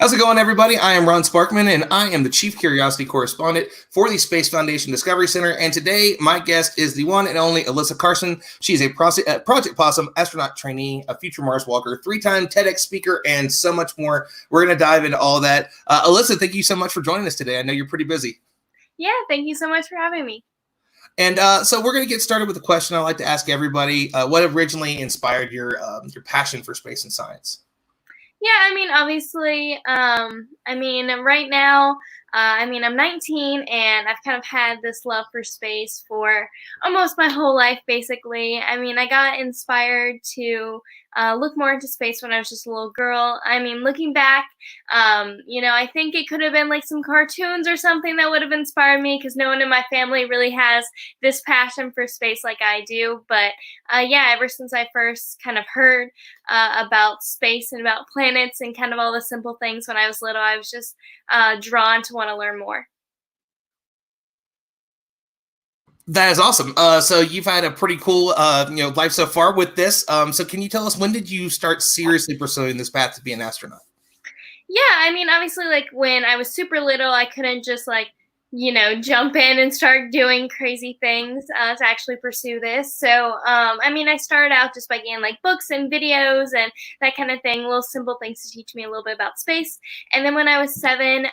How's it going, everybody? I am Ron Sparkman, and I am the Chief Curiosity Correspondent for the Space Foundation Discovery Center. And today, my guest is the one and only Alyssa Carson. She's a Project PoSSUM astronaut trainee, a future Mars walker, 3-time TEDx speaker, and so much more. We're going to dive into all that. Alyssa, thank you so much for joining us today. I know you're pretty busy. Yeah, thank you so much for having me. And so we're going to get started with a question I like to ask everybody. What originally inspired your passion for space and science? Yeah, obviously, right now, I'm 19 and I've kind of had this love for space for almost my whole life, basically. I got inspired to look more into space when I was just a little girl. Looking back, I think it could have been like some cartoons or something that would have inspired me because no one in my family really has this passion for space like I do. But yeah, ever since I first kind of heard about space and about planets and kind of all the simple things when I was little, I was just drawn to want to learn more. That is awesome. So you've had a pretty cool, life so far with this. So can you tell us, when did you start seriously pursuing this path to be an astronaut? Yeah, obviously, like when I was super little, I couldn't just jump in and start doing crazy things to actually pursue this. So, I started out just by getting like books and videos and that kind of thing, little simple things to teach me a little bit about space. And then when I was 7,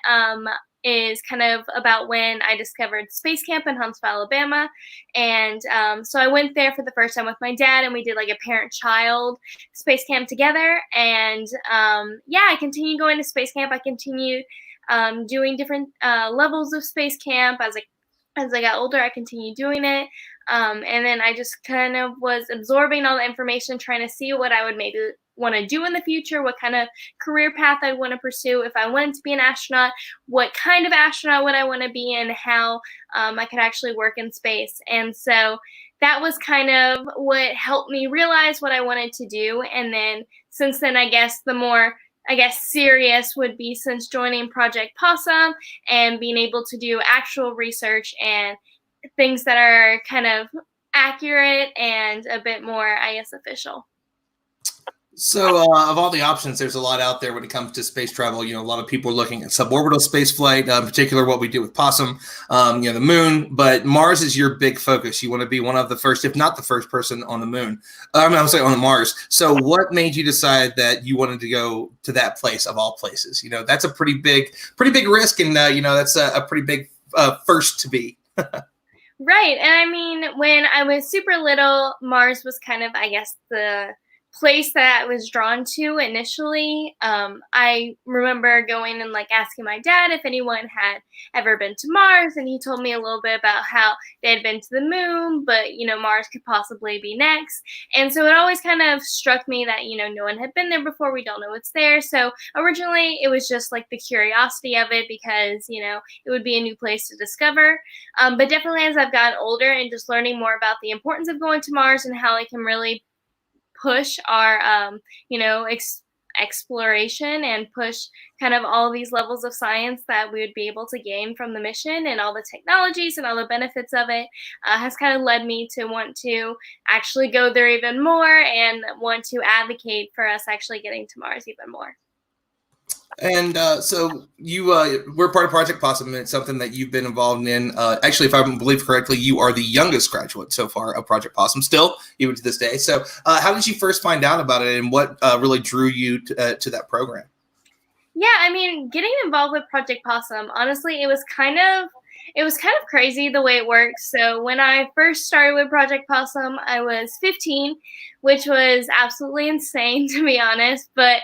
is kind of about when I discovered Space Camp in Huntsville, Alabama. And so I went there for the first time with my dad, and we did like a parent-child space camp together. And yeah, I continued going to space camp. I continued doing different levels of space camp. As I got older, I continued doing it. And then I just kind of was absorbing all the information, trying to see what I would maybe want to do in the future, what kind of career path I want to pursue. If I wanted to be an astronaut, what kind of astronaut would I want to be, and how I could actually work in space. And so that was kind of what helped me realize what I wanted to do. And then since then, I guess the more serious would be since joining Project PoSSUM and being able to do actual research and things that are kind of accurate and a bit more, I guess, official. So of all the options, there's a lot out there when it comes to space travel. A lot of people are looking at suborbital space flight, in particular what we do with PoSSUM, the moon. But Mars is your big focus. You want to be one of the first, if not the first person on the moon. I would say on the Mars. So what made you decide that you wanted to go to that place of all places? That's a pretty big risk, and that's a pretty big first to be. Right. And when I was super little, Mars was kind of, I guess, the place that I was drawn to initially. I remember going and asking my dad if anyone had ever been to Mars, and he told me a little bit about how they had been to the moon, but Mars could possibly be next. And so it always kind of struck me that no one had been there before. We don't know what's there. So originally it was just like the curiosity of it, because it would be a new place to discover. But definitely as I've gotten older and just learning more about the importance of going to Mars and how it can really push our exploration and push kind of all these levels of science that we would be able to gain from the mission, and all the technologies and all the benefits of it, has kind of led me to want to actually go there even more and want to advocate for us actually getting to Mars even more. And so you we're part of Project PoSSUM, and it's something that you've been involved in. Actually, if I believe correctly, you are the youngest graduate so far of Project PoSSUM, still, even to this day. So how did you first find out about it, and what really drew you to that program? Yeah, getting involved with Project PoSSUM, honestly, it was kind of crazy the way it works. So when I first started with Project PoSSUM, I was 15, which was absolutely insane, to be honest. But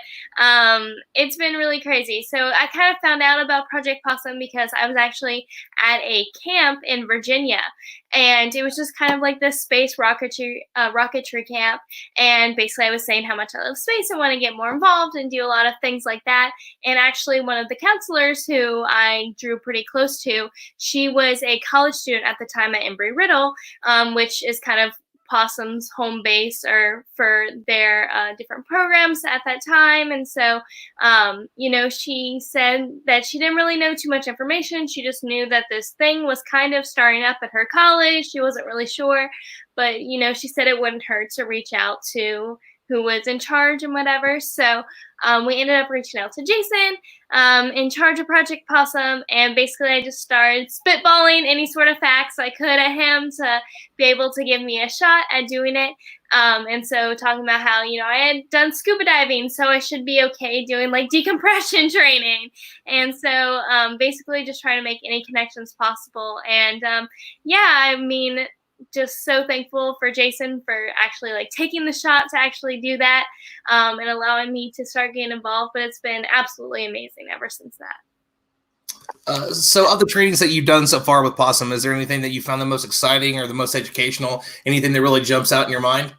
it's been really crazy. So I kind of found out about Project PoSSUM because I was actually at a camp in Virginia. And it was just kind of like this space rocketry camp. And basically I was saying how much I love space and want to get more involved and do a lot of things like that. And actually one of the counselors who I drew pretty close to, she was a college student at the time at Embry-Riddle, which is kind of PoSSUM's home base or for their different programs at that time. And so, she said that she didn't really know too much information. She just knew that this thing was kind of starting up at her college. She wasn't really sure, but, she said it wouldn't hurt to reach out to who was in charge and whatever. So we ended up reaching out to Jason, in charge of Project PoSSUM, and basically I just started spitballing any sort of facts I could at him to be able to give me a shot at doing it. And so talking about how, I had done scuba diving, so I should be okay doing like decompression training. And so basically just trying to make any connections possible. And just so thankful for Jason for actually like taking the shot to actually do that, and allowing me to start getting involved. But it's been absolutely amazing ever since that. So of the trainings that you've done so far with PoSSUM, is there anything that you found the most exciting or the most educational, anything that really jumps out in your mind?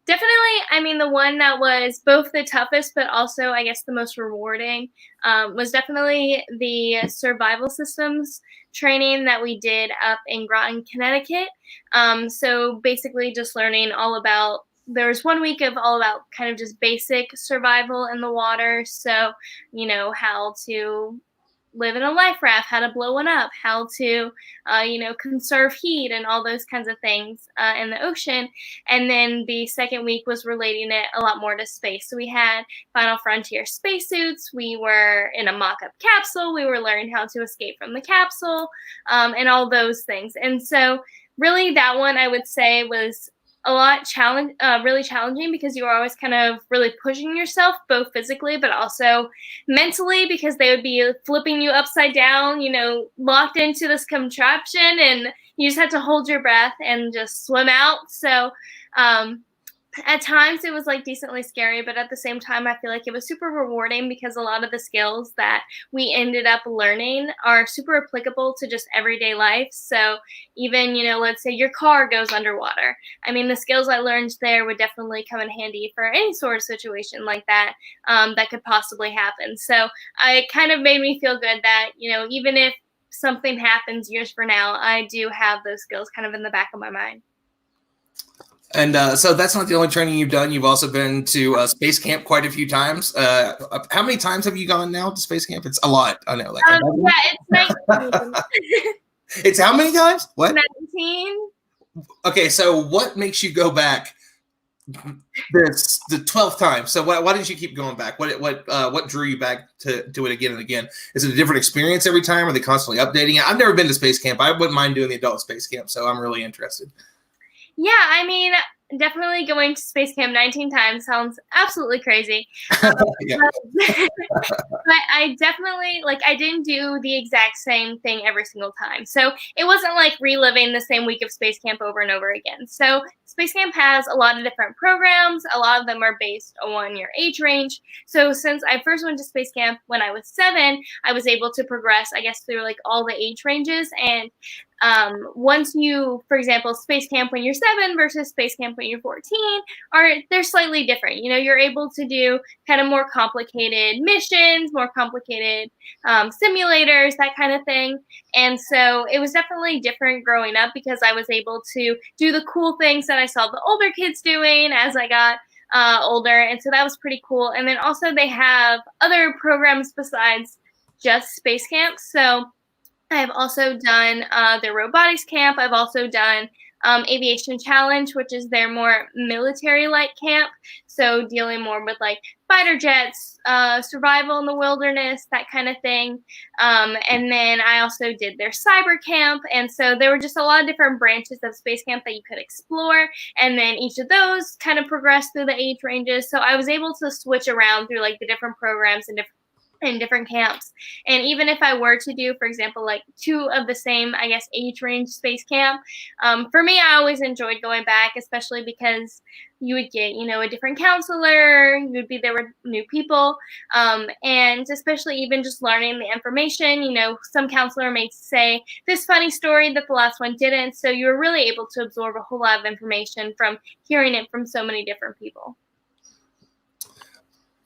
Definitely, the one that was both the toughest, but also, I guess, the most rewarding was definitely the survival systems training that we did up in Groton, Connecticut. So basically just learning all about, there was 1 week of all about kind of just basic survival in the water. So, how to live in a life raft, how to blow one up, how to, conserve heat and all those kinds of things in the ocean. And then the second week was relating it a lot more to space. So we had Final Frontier spacesuits. We were in a mock-up capsule. We were learning how to escape from the capsule, and all those things. And so really that one I would say was a lot really challenging, because you were always kind of really pushing yourself, both physically but also mentally, because they would be flipping you upside down, locked into this contraption, and you just had to hold your breath and just swim out. So at times it was like decently scary, but at the same time, I feel like it was super rewarding, because a lot of the skills that we ended up learning are super applicable to just everyday life. So even, let's say your car goes underwater. The skills I learned there would definitely come in handy for any sort of situation like that, that could possibly happen. So it kind of made me feel good that, even if something happens years from now, I do have those skills kind of in the back of my mind. And so that's not the only training you've done. You've also been to space camp quite a few times. How many times have you gone now to space camp? It's a lot. I know. It's 19. It's how many times? What? 19. Okay, so what makes you go back the 12th time? So why did you keep going back? What drew you back to do it again and again? Is it a different experience every time? Are they constantly updating it? I've never been to space camp. I wouldn't mind doing the adult space camp, so I'm really interested. Yeah, definitely going to space camp 19 times sounds absolutely crazy. But I definitely, I didn't do the exact same thing every single time. So it wasn't like reliving the same week of space camp over and over again. So space camp has a lot of different programs. A lot of them are based on your age range. So since I first went to space camp when I was 7, I was able to progress, I guess, through all the age ranges. And once you, for example, space camp when you're 7 versus space camp when you're 14, they're slightly different. You're able to do kind of more complicated missions, more complicated simulators, that kind of thing. And so it was definitely different growing up, because I was able to do the cool things that I saw the older kids doing as I got older. And so that was pretty cool. And then also they have other programs besides just space camp. So I've also done their robotics camp. I've also done Aviation Challenge, which is their more military-like camp. So dealing more with fighter jets, survival in the wilderness, that kind of thing. And then I also did their cyber camp. And so there were just a lot of different branches of space camp that you could explore. And then each of those kind of progressed through the age ranges. So I was able to switch around through the different programs and different camps. And even if I were to do, for example, 2 of the same, I guess, age range space camp, for me, I always enjoyed going back, especially because you would get, a different counselor, you would be there with new people, and especially even just learning the information. Some counselor may say this funny story that the last one didn't, so you were really able to absorb a whole lot of information from hearing it from so many different people.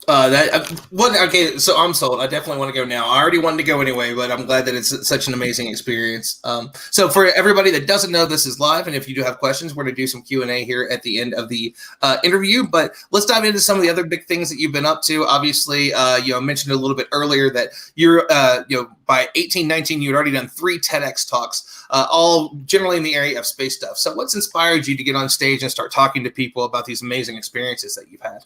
Okay, so I'm sold. I definitely want to go now. I already wanted to go anyway, but I'm glad that it's such an amazing experience. So for everybody that doesn't know, this is live, and if you do have questions, we're going to do some Q&A here at the end of the interview. But let's dive into some of the other big things that you've been up to. Obviously, I mentioned a little bit earlier that you're, by 18, 19, you'd already done 3 TEDx talks, all generally in the area of space stuff. So what's inspired you to get on stage and start talking to people about these amazing experiences that you've had?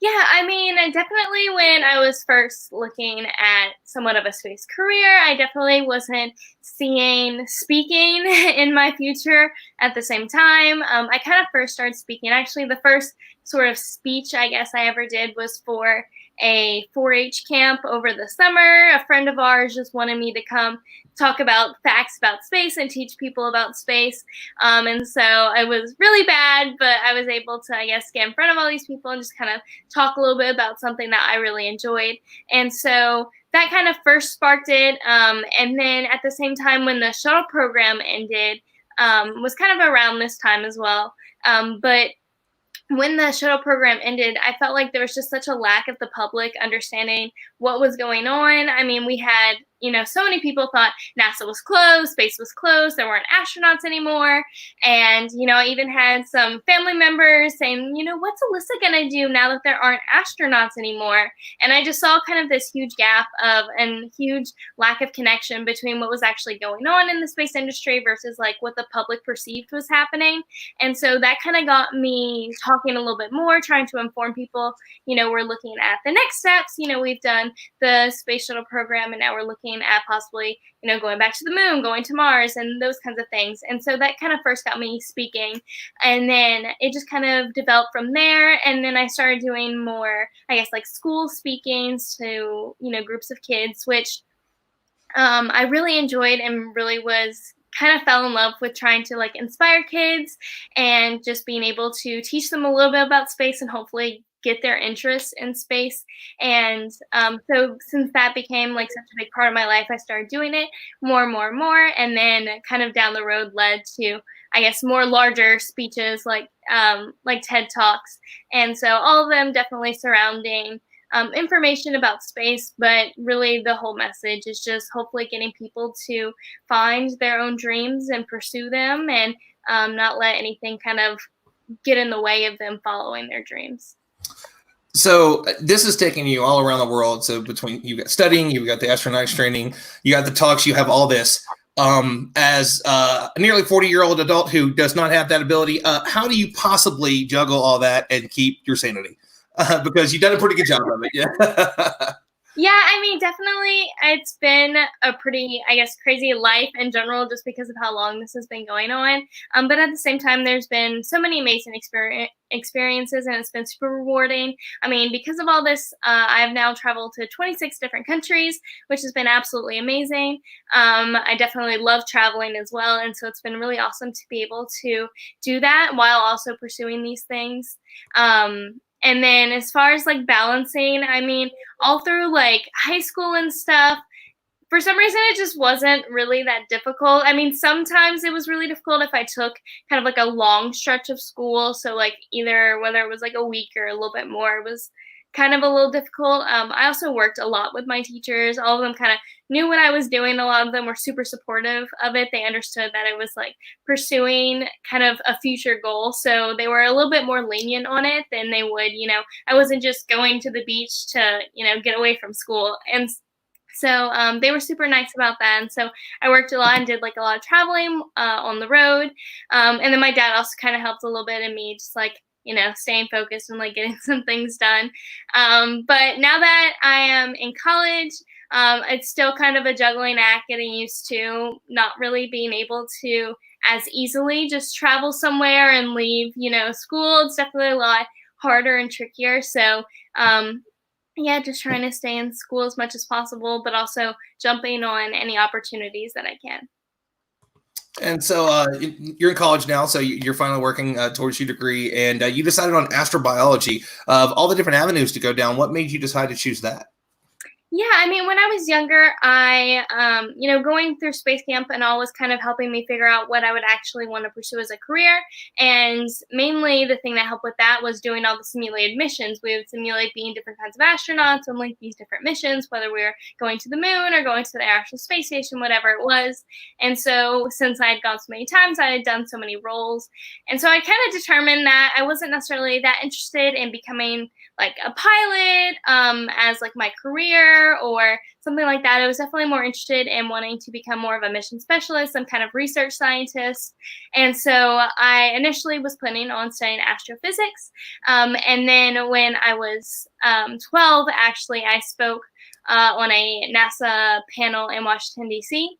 Yeah, I mean, definitely when I was first looking at somewhat of a space career, I definitely wasn't seeing speaking in my future at the same time. I kind of first started speaking. Actually, the first sort of speech I guess I ever did was for a 4-H camp over the summer. A friend of ours just wanted me to come talk about facts about space and teach people about space. And so I was really bad, but I was able to, I guess, get in front of all these people and just kind of talk a little bit about something that I really enjoyed. And so that kind of first sparked it. And then at the same time, when the shuttle program ended, was kind of around this time as well. But when the shuttle program ended, I felt like there was just such a lack of the public understanding what was going on. I mean, we had, so many people thought NASA was closed, space was closed, there weren't astronauts anymore. And, I even had some family members saying, what's Alyssa going to do now that there aren't astronauts anymore? And I just saw kind of this huge gap and huge lack of connection between what was actually going on in the space industry versus like what the public perceived was happening. And so that kind of got me talking a little bit more, trying to inform people, we're looking at the next steps. We've done the space shuttle program, and now we're looking at possibly, going back to the moon, going to Mars, and those kinds of things. And so that kind of first got me speaking. And then it just kind of developed from there. And then I started doing more, I guess, like school speakings to, groups of kids, which I really enjoyed and really was kind of fell in love with trying to like inspire kids and just being able to teach them a little bit about space and hopefully get their interest in space. And so since that became like such a big part of my life, I started doing it more and more and more. And then kind of down the road led to, I guess, more larger speeches like TED Talks. And so all of them definitely surrounding information about space, but really the whole message is just hopefully getting people to find their own dreams and pursue them and not let anything kind of get in the way of them following their dreams. So this is taking you all around the world. So between you got studying, you've got the astronautics training, you got the talks, you have all this. As a nearly 40-year-old adult who does not have that ability, how do you possibly juggle all that and keep your sanity? Because you've done a pretty good job of it. Yeah. Yeah, I mean, definitely it's been a pretty, I guess, crazy life in general just because of how long this has been going on. But at the same time, there's been so many amazing experiences and it's been super rewarding. I mean, because of all this, I've now traveled to 26 different countries, which has been absolutely amazing. I definitely love traveling as well. And so it's been really awesome to be able to do that while also pursuing these things. And then as far as like balancing, I mean, all through like high school and stuff, for some reason it just wasn't really that difficult. I mean, sometimes it was really difficult if I took kind of like a long stretch of school. So like either whether it was like a week or a little bit more, it was kind of a little difficult. I also worked a lot with my teachers. All of them kind of knew what I was doing. A lot of them were super supportive of it. They understood that I was like pursuing kind of a future goal. So they were a little bit more lenient on it than they would, I wasn't just going to the beach to, get away from school. And so they were super nice about that. And so I worked a lot and did like a lot of traveling on the road. And then my dad also kind of helped a little bit in me just like, staying focused and like getting some things done. But now that I am in college, it's still kind of a juggling act, getting used to not really being able to as easily just travel somewhere and leave, school. It's definitely a lot harder and trickier. So, yeah, just trying to stay in school as much as possible, but also jumping on any opportunities that I can. And so you're in college now, so you're finally working towards your degree, and you decided on astrobiology. Of all the different avenues to go down, what made you decide to choose that? Yeah, I mean, when I was younger, going through space camp and all was kind of helping me figure out what I would actually want to pursue as a career. And mainly the thing that helped with that was doing all the simulated missions. We would simulate being different kinds of astronauts and like these different missions, whether we were going to the moon or going to the actual space station, whatever it was. And so since I had gone so many times, I had done so many roles. And so I kind of determined that I wasn't necessarily that interested in becoming like a pilot as like my career or something like that. I was definitely more interested in wanting to become more of a mission specialist, some kind of research scientist. And so I initially was planning on studying astrophysics. And then when I was 12, actually, I spoke on a NASA panel in Washington, D.C.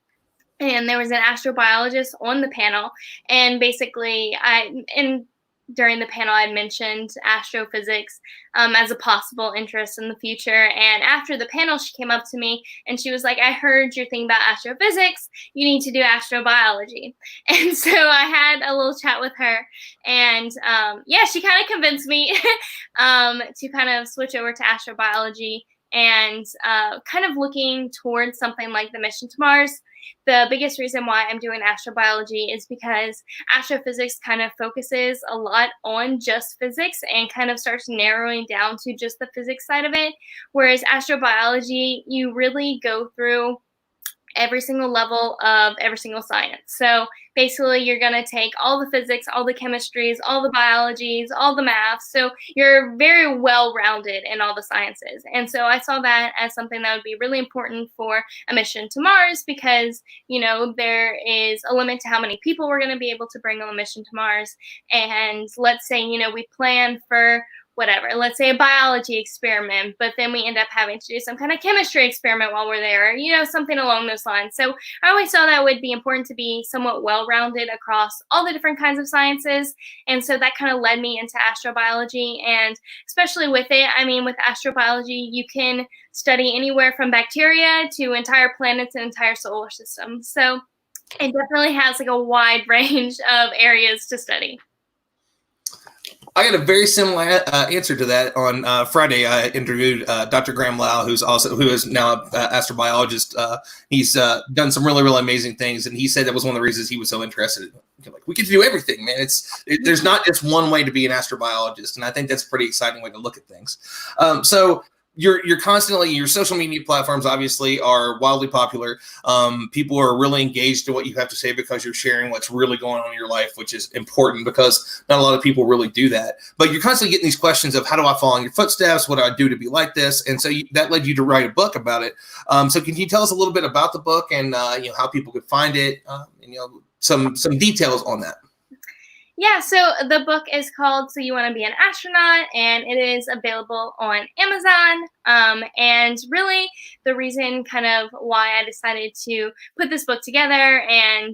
And there was an astrobiologist on the panel. And basically, during the panel, I had mentioned astrophysics as a possible interest in the future. And after the panel, she came up to me and she was like, I heard your thing about astrophysics. You need to do astrobiology. And so I had a little chat with her. And yeah, she kind of convinced me to kind of switch over to astrobiology and kind of looking towards something like the mission to Mars. The biggest reason why I'm doing astrobiology is because astrophysics kind of focuses a lot on just physics and kind of starts narrowing down to just the physics side of it. Whereas astrobiology, you really go through every single level of every single science. So basically, you're going to take all the physics, all the chemistries, all the biologies, all the maths. So you're very well rounded in all the sciences. And so I saw that as something that would be really important for a mission to Mars because, there is a limit to how many people we're going to be able to bring on a mission to Mars. And let's say, we plan for whatever, let's say a biology experiment, but then we end up having to do some kind of chemistry experiment while we're there, something along those lines. So I always saw that it would be important to be somewhat well-rounded across all the different kinds of sciences. And so that kind of led me into astrobiology. And especially with it, with astrobiology, you can study anywhere from bacteria to entire planets and entire solar systems. So it definitely has like a wide range of areas to study. I got a very similar answer to that. On Friday, I interviewed Dr. Graham Lau, who is now an astrobiologist. He's done some really, really amazing things, and he said that was one of the reasons he was so interested. Like, we get to do everything, man. There's not just one way to be an astrobiologist, and I think that's a pretty exciting way to look at things. So you're constantly, your social media platforms obviously are wildly popular. People are really engaged to what you have to say because you're sharing what's really going on in your life, which is important because not a lot of people really do that. But you're constantly getting these questions of, how do I follow in your footsteps? What do I do to be like this? And so that led you to write a book about it. So can you tell us a little bit about the book and how people could find it? And some details on that. Yeah, so the book is called So You Want to Be an Astronaut, and it is available on Amazon. And really, the reason kind of why I decided to put this book together and,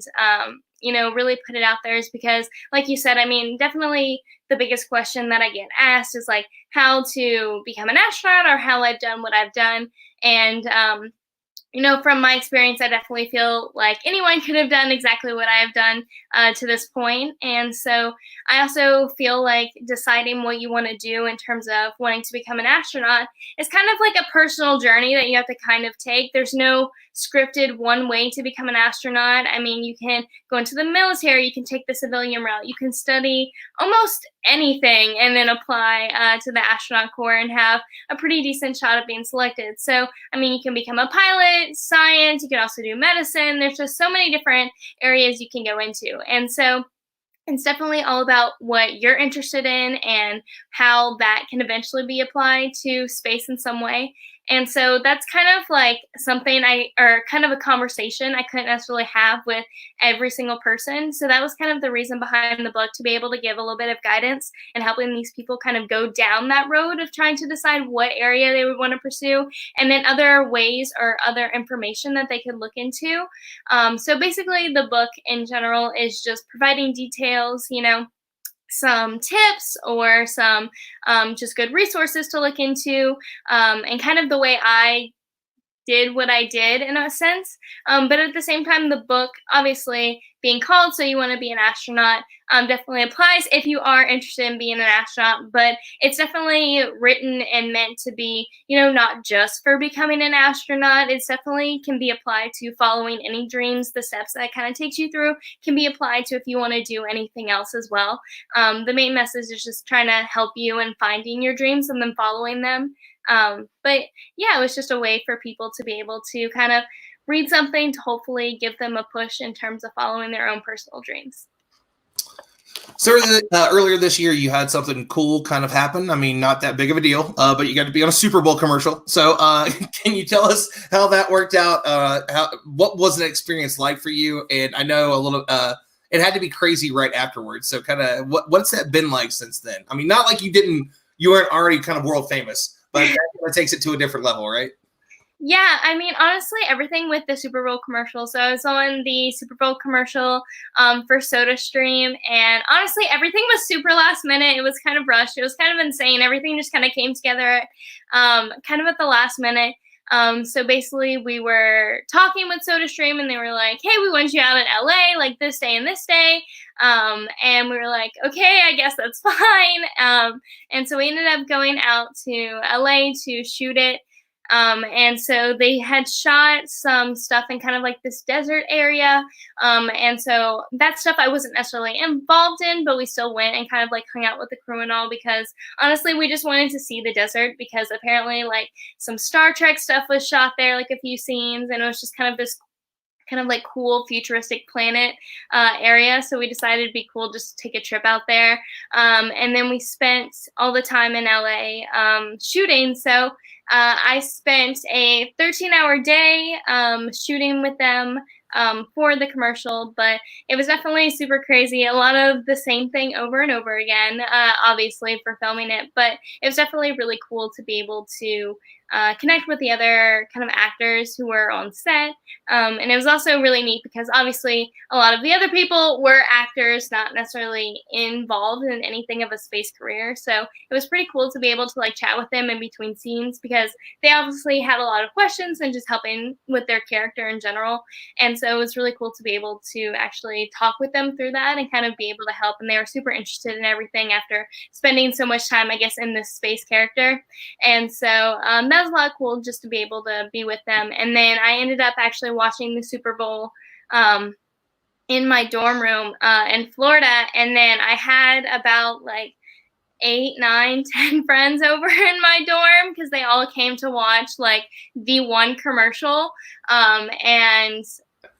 really put it out there is because, like you said, definitely the biggest question that I get asked is like how to become an astronaut or how I've done what I've done. And, from my experience, I definitely feel like anyone could have done exactly what I have done to this point. And so I also feel like deciding what you want to do in terms of wanting to become an astronaut is kind of like a personal journey that you have to kind of take. There's no scripted one way to become an astronaut. You can go into the military, you can take the civilian route, you can study almost anything and then apply to the astronaut corps and have a pretty decent shot at being selected. So, you can become a pilot, science, you can also do medicine. There's just so many different areas you can go into. And so it's definitely all about what you're interested in and how that can eventually be applied to space in some way. And so that's kind of like something kind of a conversation I couldn't necessarily have with every single person. So that was kind of the reason behind the book, to be able to give a little bit of guidance and helping these people kind of go down that road of trying to decide what area they would want to pursue, and then other ways or other information that they could look into. So basically the book in general is just providing details, some tips or some just good resources to look into, and kind of the way I did what I did in a sense. But at the same time, the book, obviously being called So You Want to Be an Astronaut, definitely applies if you are interested in being an astronaut, but it's definitely written and meant to be, not just for becoming an astronaut. It's definitely can be applied to following any dreams. The steps that it kind of takes you through can be applied to if you want to do anything else as well. The main message is just trying to help you in finding your dreams and then following them. But yeah, it was just a way for people to be able to kind of read something to hopefully give them a push in terms of following their own personal dreams. So earlier this year, you had something cool kind of happen. I mean, not that big of a deal, but you got to be on a Super Bowl commercial. So can you tell us how that worked out? What was the experience like for you? And I know a little, it had to be crazy right afterwards. So kind of what's that been like since then? I mean, not like you weren't already kind of world famous, but that kind of takes it to a different level, right? Yeah, I mean, honestly, everything with the Super Bowl commercial. So I was on the Super Bowl commercial for SodaStream, and honestly, everything was super last minute. It was kind of rushed. It was kind of insane. Everything just kind of came together kind of at the last minute. So basically, we were talking with SodaStream, and they were like, hey, we want you out in LA, like this day and this day. And we were like, okay, I guess that's fine. And so we ended up going out to LA to shoot it. And so they had shot some stuff in kind of like this desert area. And so that stuff I wasn't necessarily involved in, but we still went and kind of like hung out with the crew and all, because honestly, we just wanted to see the desert, because apparently like some Star Trek stuff was shot there, like a few scenes, and it was just kind of this kind of like cool futuristic planet area. So we decided it'd be cool just to take a trip out there. And then we spent all the time in LA shooting. So I spent a 13-hour day shooting with them for the commercial, but it was definitely super crazy. A lot of the same thing over and over again, obviously, for filming it, but it was definitely really cool to be able to connect with the other kind of actors who were on set. And it was also really neat because obviously a lot of the other people were actors, not necessarily involved in anything of a space career. So it was pretty cool to be able to like chat with them in between scenes, because they obviously had a lot of questions and just helping with their character in general. And so it was really cool to be able to actually talk with them through that and kind of be able to help. And they were super interested in everything after spending so much time, I guess, in this space character. And so that was a lot cool just to be able to be with them. And then I ended up actually watching the Super Bowl in my dorm room in Florida. And then I had about like 8, 9, 10 friends over in my dorm, because they all came to watch like the one commercial. And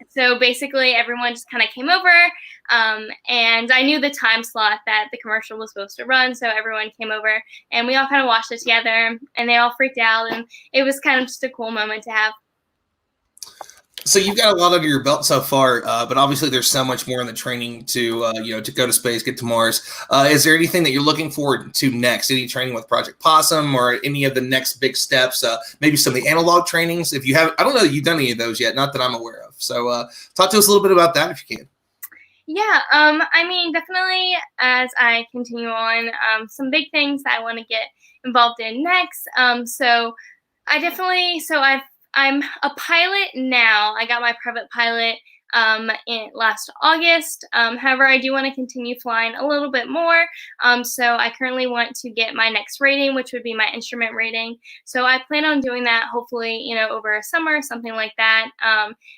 so basically everyone just kind of came over, and I knew the time slot that the commercial was supposed to run. So everyone came over and we all kind of watched it together, and they all freaked out, and it was kind of just a cool moment to have. So you've got a lot under your belt so far, but obviously there's so much more in the training to to go to space, get to Mars. Is there anything that you're looking forward to next? Any training with Project PoSSUM or any of the next big steps? Maybe some of the analog trainings. If you have, I don't know that you've done any of those yet, not that I'm aware of. So talk to us a little bit about that if you can. Yeah, I mean, definitely as I continue on, some big things that I want to get involved in next. I'm a pilot now. I got my private pilot in last August. However, I do want to continue flying a little bit more. So I currently want to get my next rating, which would be my instrument rating. So I plan on doing that hopefully, over a summer, something like that,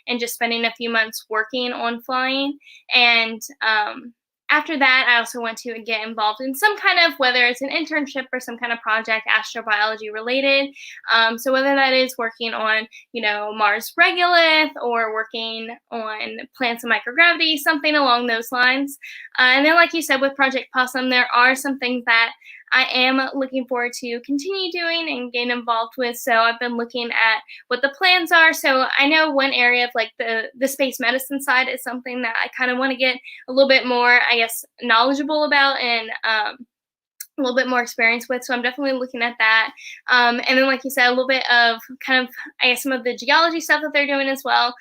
and just spending a few months working on flying. And after that, I also want to get involved in some kind of, whether it's an internship or some kind of project, astrobiology related. So whether that is working on, Mars regolith, or working on plants of microgravity, something along those lines. And then, like you said, with Project PoSSUM, there are some things that I am looking forward to continue doing and getting involved with. So I've been looking at what the plans are. So I know one area of like the space medicine side is something that I kind of want to get a little bit more, I guess, knowledgeable about, and a little bit more experience with. So I'm definitely looking at that. And then, like you said, a little bit of kind of, I guess, some of the geology stuff that they're doing as well.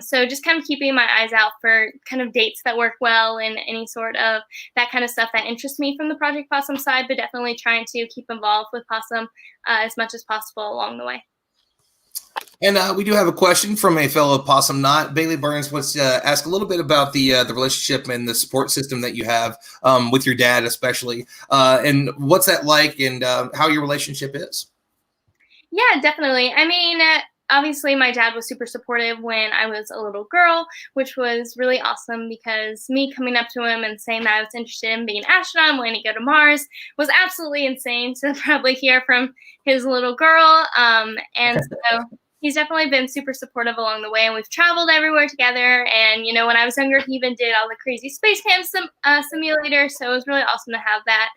So just kind of keeping my eyes out for kind of dates that work well and any sort of that kind of stuff that interests me from the Project PoSSUM side, but definitely trying to keep involved with PoSSUM as much as possible along the way. And we do have a question from a fellow PoSSUM Knot. Bailey Burns wants to ask a little bit about the relationship and the support system that you have with your dad, especially, and what's that like, and how your relationship is. Yeah, definitely. I mean, obviously, my dad was super supportive when I was a little girl, which was really awesome because me coming up to him and saying that I was interested in being an astronaut and wanting to go to Mars was absolutely insane to probably hear from his little girl. And so he's definitely been super supportive along the way, and we've traveled everywhere together. And, you know, when I was younger, he even did all the crazy space camp simulators, so it was really awesome to have that.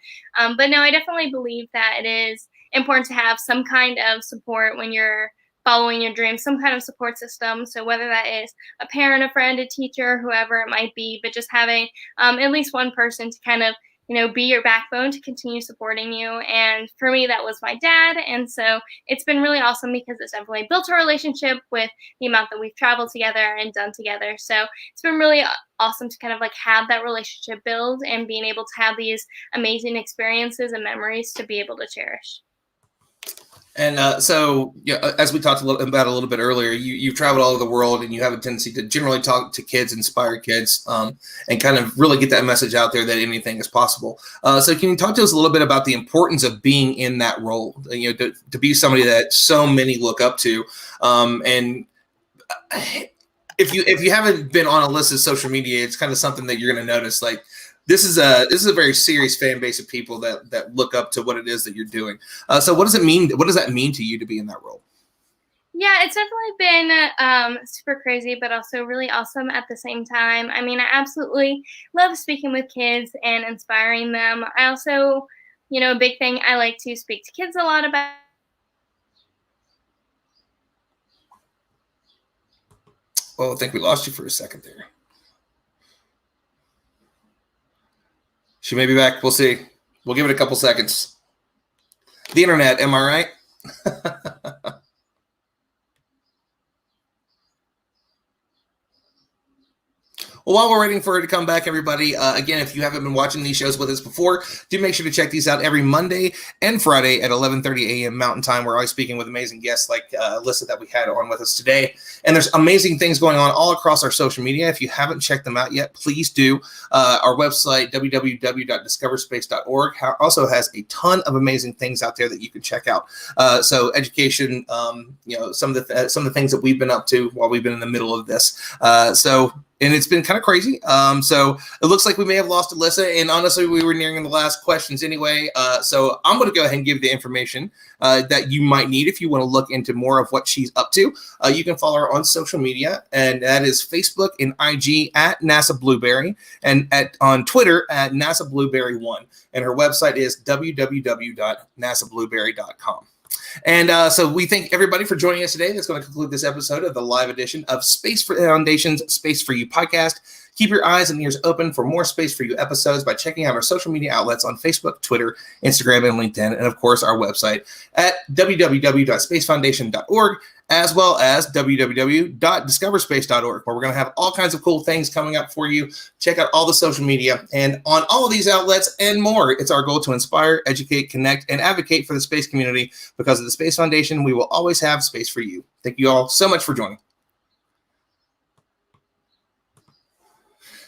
But no, I definitely believe that it is important to have some kind of support when you're following your dreams, some kind of support system. So whether that is a parent, a friend, a teacher, whoever it might be, but just having at least one person to kind of, you know, be your backbone to continue supporting you. And for me, that was my dad. And so it's been really awesome because it's definitely built a relationship with the amount that we've traveled together and done together. So it's been really awesome to kind of like have that relationship build and being able to have these amazing experiences and memories to be able to cherish. And so, yeah, as we talked about a little bit earlier, you've traveled all over the world, and you have a tendency to generally talk to kids, inspire kids, and kind of really get that message out there that anything is possible. So can you talk to us a little bit about the importance of being in that role, you know, to be somebody that so many look up to? And if you haven't been on Alyssa's social media, it's kind of something that you're going to notice, like, this is a very serious fan base of people that look up to what it is that you're doing. So what does it mean? What does that mean to you to be in that role? Yeah, it's definitely been super crazy, but also really awesome at the same time. I mean, I absolutely love speaking with kids and inspiring them. I also, you know, a big thing, I like to speak to kids a lot about. Well, I think we lost you for a second there. She may be back. We'll see. We'll give it a couple seconds. The internet, am I right? Well, while we're waiting for her to come back, everybody, again, if you haven't been watching these shows with us before, do make sure to check these out every Monday and Friday at 11:30 a.m. Mountain Time. We're always speaking with amazing guests like Alyssa that we had on with us today. And there's amazing things going on all across our social media. If you haven't checked them out yet, please do. Our website, www.discoverspace.org, also has a ton of amazing things out there that you can check out. So education, you know, some of the things that we've been up to while we've been in the middle of this. And it's been kind of crazy. So it looks like we may have lost Alyssa. And honestly, we were nearing the last questions anyway. So I'm going to go ahead and give the information that you might need if you want to look into more of what she's up to. You can follow her on social media, and that is Facebook and IG at NASA Blueberry, and on Twitter at NASA Blueberry1. And her website is www.nasablueberry.com. And so we thank everybody for joining us today. That's going to conclude this episode of the live edition of Space Foundation's Space4U podcast. Keep your eyes and ears open for more Space4U episodes by checking out our social media outlets on Facebook, Twitter, Instagram, and LinkedIn, and of course our website at www.spacefoundation.org, as well as www.discoverspace.org, where we're going to have all kinds of cool things coming up for you. Check out all the social media, and on all of these outlets and more, it's our goal to inspire, educate, connect, and advocate for the space community. Because of the Space Foundation, we will always have space for you. Thank you all so much for joining.